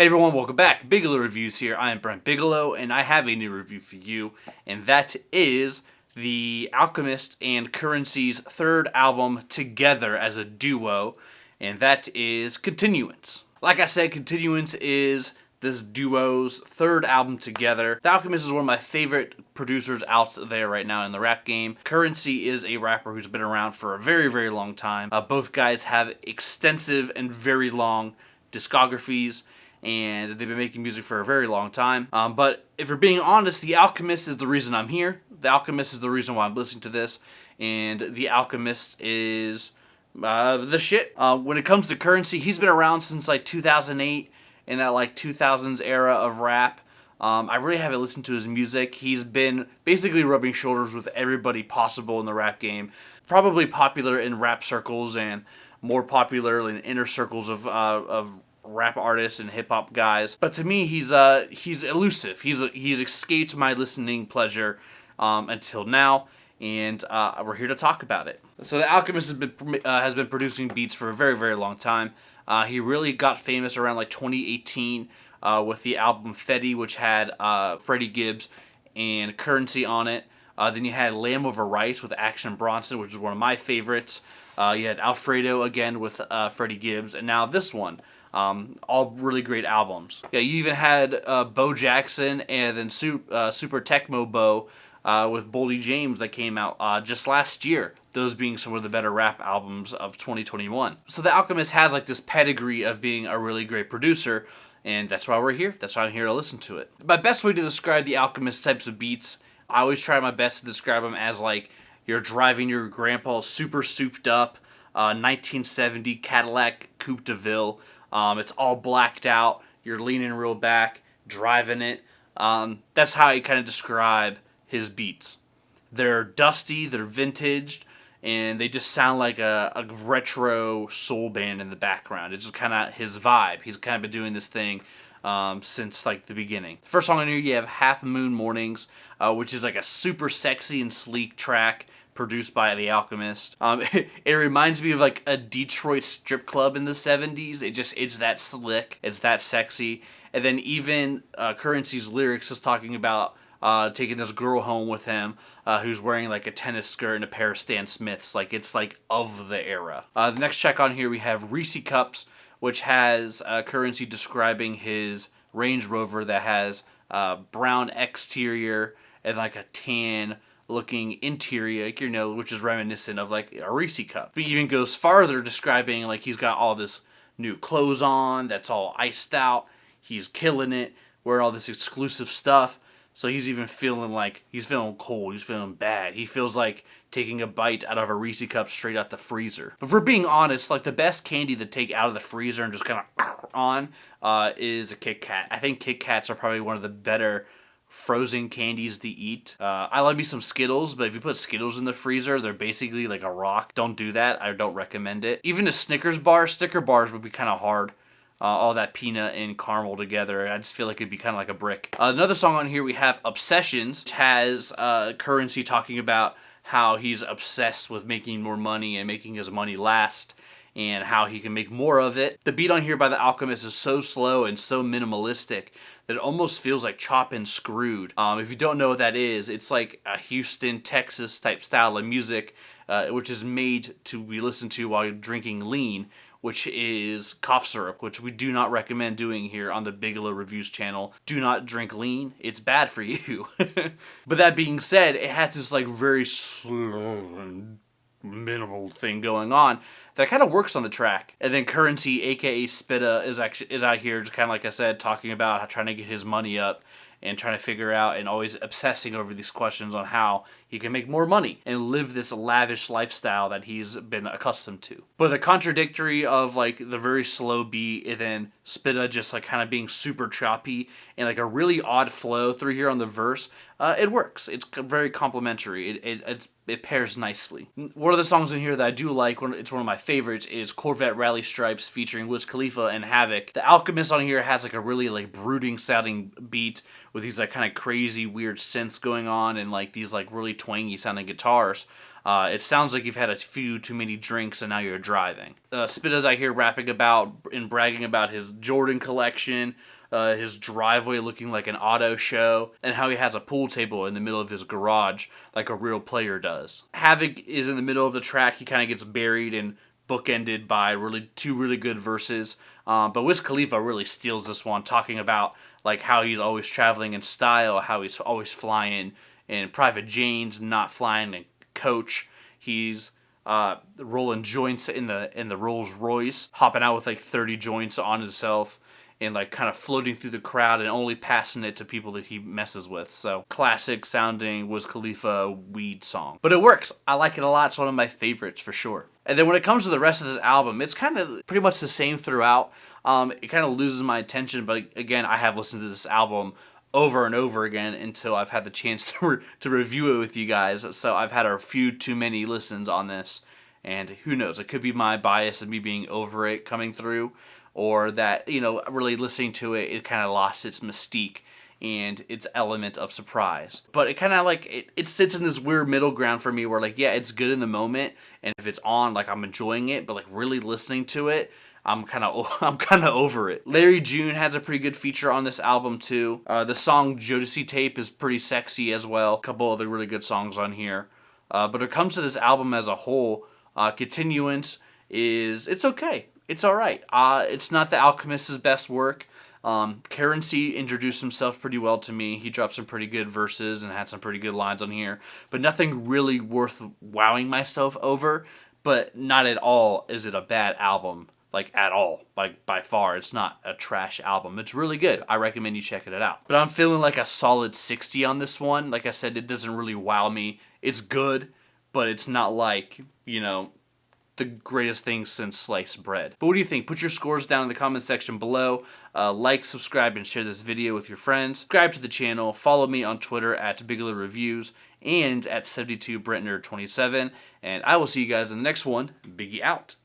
Hey everyone, welcome back. Bigelow Reviews here. I am Brent Bigelow, and I have a new review for you, and that is the Alchemist and Currency's third album together as a duo, and that is Continuance. Like I said, Continuance is this duo's third album together. The Alchemist is one of my favorite producers out there right now in the rap game. Currency is a rapper who's been around for a very, very long time. Both guys have extensive and very long discographies, and they've been making music for a very long time. But if we're being honest, The Alchemist is the reason I'm here. The Alchemist is the reason why I'm listening to this, and The Alchemist is the shit. When it comes to Currency, he's been around since like 2008, in that like 2000s era of rap. I really haven't listened to his music. He's been basically rubbing shoulders with everybody possible in the rap game. Probably popular in rap circles and more popular in inner circles of rap artists and hip hop guys. But to me, he's elusive. He's escaped my listening pleasure until now, and we're here to talk about it. So the Alchemist has been producing beats for a very, very long time. He really got famous around like 2018 with the album Fetty, which had Freddie Gibbs and Currency on it. Then you had Lamb Over Rice with Action Bronson, which is one of my favorites. You had Alfredo again with Freddie Gibbs, and now this one. All really great albums. Yeah, you even had Bo Jackson and then Super Tecmo Bo with Boldy James that came out just last year. Those being some of the better rap albums of 2021. So The Alchemist has like this pedigree of being a really great producer, and that's why we're here. That's why I'm here to listen to it. My best way to describe The Alchemist types of beats, I always try my best to describe them as like you're driving your grandpa's super souped up 1970 Cadillac Coupe de Ville. It's all blacked out. You're leaning real back, driving it. That's how I kind of describe his beats. They're dusty, they're vintaged, and they just sound like a retro soul band in the background. It's just kind of his vibe. He's kind of been doing this thing since like the beginning. First song on here, you have Half Moon Mornings, which is like a super sexy and sleek track produced by The Alchemist. It reminds me of like a Detroit strip club in the 70s. It's that slick, it's that sexy. And then even Currency's lyrics is talking about taking this girl home with him who's wearing like a tennis skirt and a pair of Stan Smiths. Like it's like of the era. The next track on here we have Reese Cups, which has Currency describing his Range Rover that has brown exterior and like a tan looking interior, which is reminiscent of like a Reese cup. He even goes farther describing like he's got all this new clothes on that's all iced out. He's killing it, wearing all this exclusive stuff. So he's even feeling like he's feeling cold, he's feeling bad. He feels like taking a bite out of a Reese cup straight out the freezer. But if we're being honest, like the best candy to take out of the freezer and just kind of on is a Kit Kat. I think Kit Kats are probably one of the better frozen candies to eat. I like me some Skittles, but if you put Skittles in the freezer, they're basically like a rock. Don't do that. I don't recommend it. Even a Snicker bars would be kind of hard. All that peanut and caramel together, I just feel like it'd be kind of like a brick. Another song on here we have Obsessions, which has Currency talking about how he's obsessed with making more money and making his money last, and how he can make more of it. The beat on here by The Alchemist is so slow and so minimalistic that it almost feels like Choppin' Screwed. If you don't know what that is, it's like a Houston, Texas type style of music, which is made to be listened to while you're drinking lean, which is cough syrup, which we do not recommend doing here on the Bigelow Reviews channel. Do not drink lean. It's bad for you. But that being said, it has this like very slow and minimal thing going on that kind of works on the track. And then Currency, aka Spitta, is out here just kind of like I said, talking about how trying to get his money up and trying to figure out and always obsessing over these questions on how he can make more money and live this lavish lifestyle that he's been accustomed to. But the contradictory of like the very slow beat and then Spitta just like kind of being super choppy and like a really odd flow through here on the verse, it works. It's very complimentary. It pairs nicely. One of the songs in here that I do like, it's one of my favorites, is Corvette Rally Stripes featuring Wiz Khalifa and Havoc. The Alchemist on here has like a really like brooding sounding beat with these like kind of crazy weird synths going on and like these like really twangy sounding guitars. It sounds like you've had a few too many drinks and now you're driving. Spitta's I hear rapping about and bragging about his Jordan collection, his driveway looking like an auto show, and how he has a pool table in the middle of his garage like a real player does. Havoc is in the middle of the track. He kind of gets buried and bookended by two really good verses. But Wiz Khalifa really steals this one, talking about like how he's always traveling in style, how he's always flying in private janes, not flying in coach. He's rolling joints in the Rolls Royce, hopping out with like 30 joints on himself, and like kind of floating through the crowd and only passing it to people that he messes with. So classic sounding Wiz Khalifa weed song. But it works. I like it a lot. It's one of my favorites for sure. And then when it comes to the rest of this album, it's kind of pretty much the same throughout. It kind of loses my attention, but again, I have listened to this album over and over again until I've had the chance to review it with you guys. So I've had a few too many listens on this, and who knows, it could be my bias and me being over it coming through, or that, really listening to it, it kind of lost its mystique and its element of surprise. But it kind of like, it sits in this weird middle ground for me where like, yeah, it's good in the moment, and if it's on, like I'm enjoying it, but like really listening to it, I'm kind of over it. Larry June has a pretty good feature on this album too. The song Jodeci Tape is pretty sexy as well. A couple other really good songs on here. But when it comes to this album as a whole, Continuance it's okay. It's alright. It's not the Alchemist's best work. Curren introduced himself pretty well to me. He dropped some pretty good verses and had some pretty good lines on here. But nothing really worth wowing myself over. But not at all is it a bad album. Like, at all. Like, by far, it's not a trash album. It's really good. I recommend you checking it out. But I'm feeling like a solid 60 on this one. Like I said, it doesn't really wow me. It's good, but it's not like, the greatest thing since sliced bread. But what do you think? Put your scores down in the comment section below. Like, subscribe, and share this video with your friends. Subscribe to the channel. Follow me on Twitter at Bigelow Reviews and at 72BrentNerd27. And I will see you guys in the next one. Biggie out.